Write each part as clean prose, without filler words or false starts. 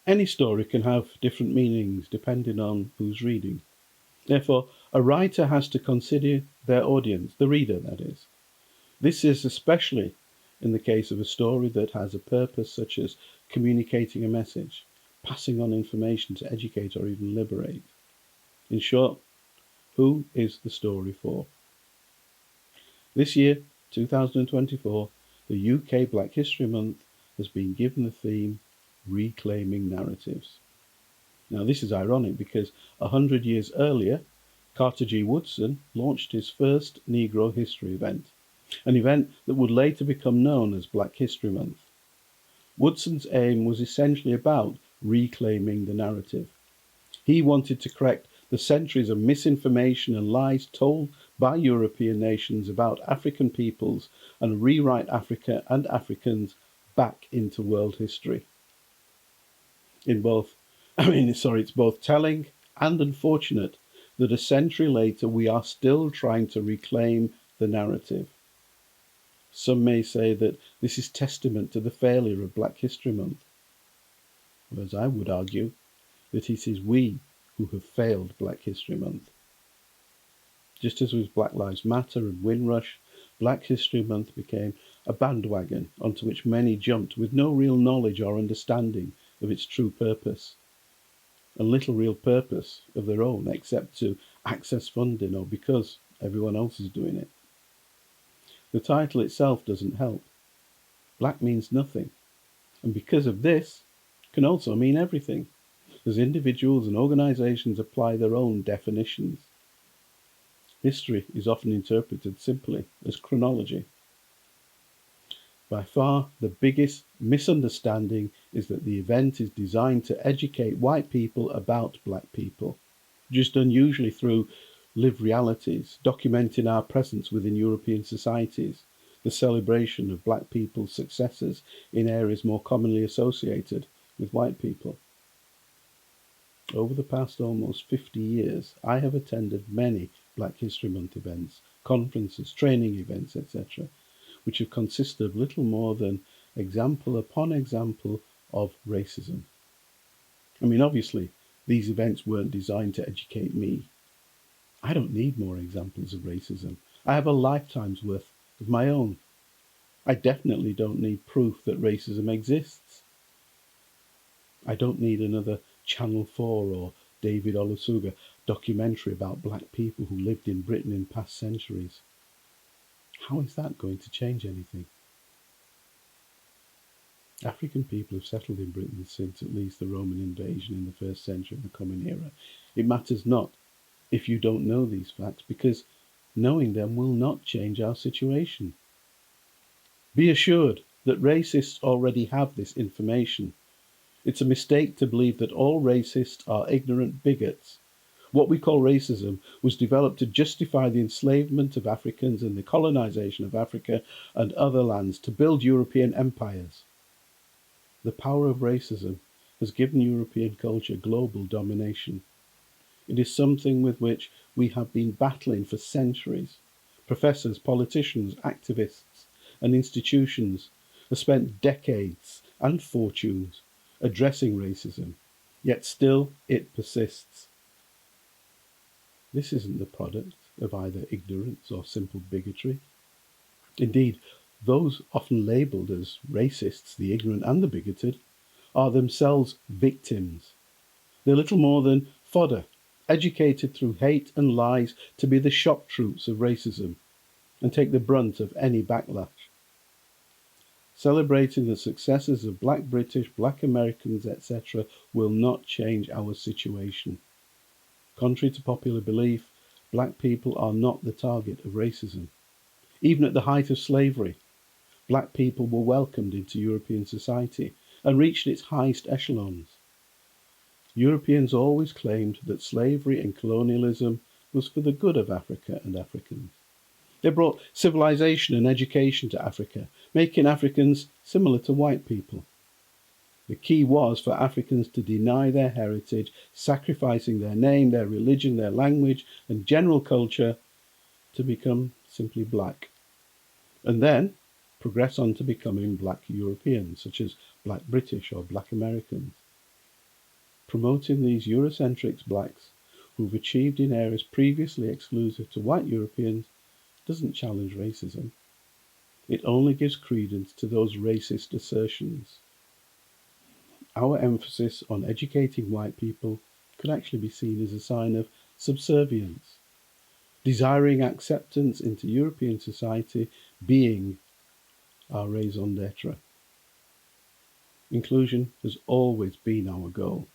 Any story can have different meanings depending on who's reading. Therefore, a writer has to consider their audience, the reader, that is. This is especially in the case of a story that has a purpose such as communicating a message, passing on information to educate or even liberate. In short, who is the story for? This year, 2024, the UK Black History Month has been given the theme Reclaiming Narratives. Now, this is ironic because 100 years earlier, Carter G. Woodson launched his first Negro history event, an event that would later become known as Black History Month. Woodson's aim was essentially about reclaiming the narrative. He wanted to correct the centuries of misinformation and lies told by European nations about African peoples and rewrite Africa and Africans back into world history. It's both telling and unfortunate that a century later we are still trying to reclaim the narrative. Some may say that this is testament to the failure of Black History Month, whereas I would argue that it is we who have failed Black History Month. Just as with Black Lives Matter and Windrush, Black History Month became a bandwagon onto which many jumped with no real knowledge or understanding of its true purpose, and little real purpose of their own except to access funding or because everyone else is doing it. The title itself doesn't help. Black means nothing, and because of this, can also mean everything, as individuals and organizations apply their own definitions. History is often interpreted simply as chronology. By far, the biggest misunderstanding is that the event is designed to educate white people about black people, just unusually through lived realities, documenting our presence within European societies, the celebration of black people's successes in areas more commonly associated with white people. Over the past almost 50 years, I have attended many Black History Month events, conferences, training events, etc., which have consisted of little more than example upon example of racism. Obviously, these events weren't designed to educate me. I don't need more examples of racism. I have a lifetime's worth of my own. I definitely don't need proof that racism exists. I don't need another Channel 4 or David Olusoga documentary about black people who lived in Britain in past centuries. How is that going to change anything? African people have settled in Britain since at least the Roman invasion in the 1st century of the Common Era. It matters not if you don't know these facts, because knowing them will not change our situation. Be assured that racists already have this information. It's a mistake to believe that all racists are ignorant bigots. What we call racism was developed to justify the enslavement of Africans and the colonization of Africa and other lands to build European empires. The power of racism has given European culture global domination. It is something with which we have been battling for centuries. Professors, politicians, activists, and institutions have spent decades and fortunes addressing racism, yet still it persists. This isn't the product of either ignorance or simple bigotry. Indeed, those often labelled as racists, the ignorant and the bigoted, are themselves victims. They're little more than fodder, educated through hate and lies to be the shock troops of racism and take the brunt of any backlash. Celebrating the successes of black British, black Americans, etc. will not change our situation. Contrary to popular belief, black people are not the target of racism. Even at the height of slavery, black people were welcomed into European society and reached its highest echelons. Europeans always claimed that slavery and colonialism was for the good of Africa and Africans. They brought civilization and education to Africa, making Africans similar to white people. The key was for Africans to deny their heritage, sacrificing their name, their religion, their language, and general culture to become simply black, and then progress on to becoming black Europeans, such as black British or black Americans. Promoting these Eurocentric blacks who've achieved in areas previously exclusive to white Europeans doesn't challenge racism. It only gives credence to those racist assertions. Our emphasis on educating white people could actually be seen as a sign of subservience, desiring acceptance into European society being our raison d'etre. Inclusion has always been our goal.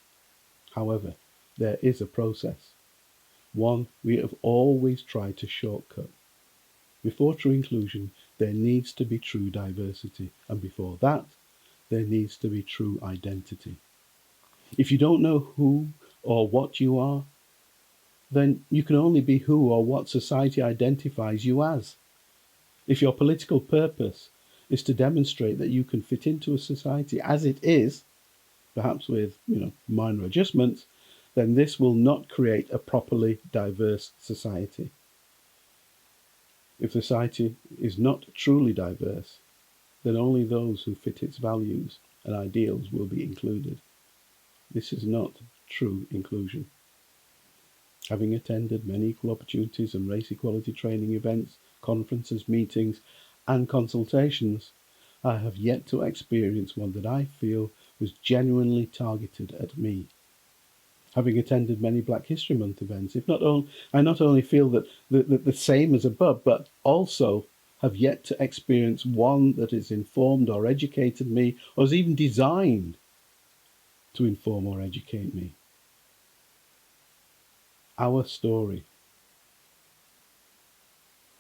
However, there is a process, one we have always tried to shortcut. Before true inclusion, there needs to be true diversity, and before that, there needs to be true identity. If you don't know who or what you are, then you can only be who or what society identifies you as. If your political purpose is to demonstrate that you can fit into a society as it is, perhaps with minor adjustments, then this will not create a properly diverse society. If society is not truly diverse, then only those who fit its values and ideals will be included. This is not true inclusion. Having attended many equal opportunities and race equality training events, conferences, meetings, and consultations, I have yet to experience one that I feel was genuinely targeted at me. Having attended many Black History Month events, I not only feel that the same as above, but also have yet to experience one that has informed or educated me, or is even designed to inform or educate me. Our story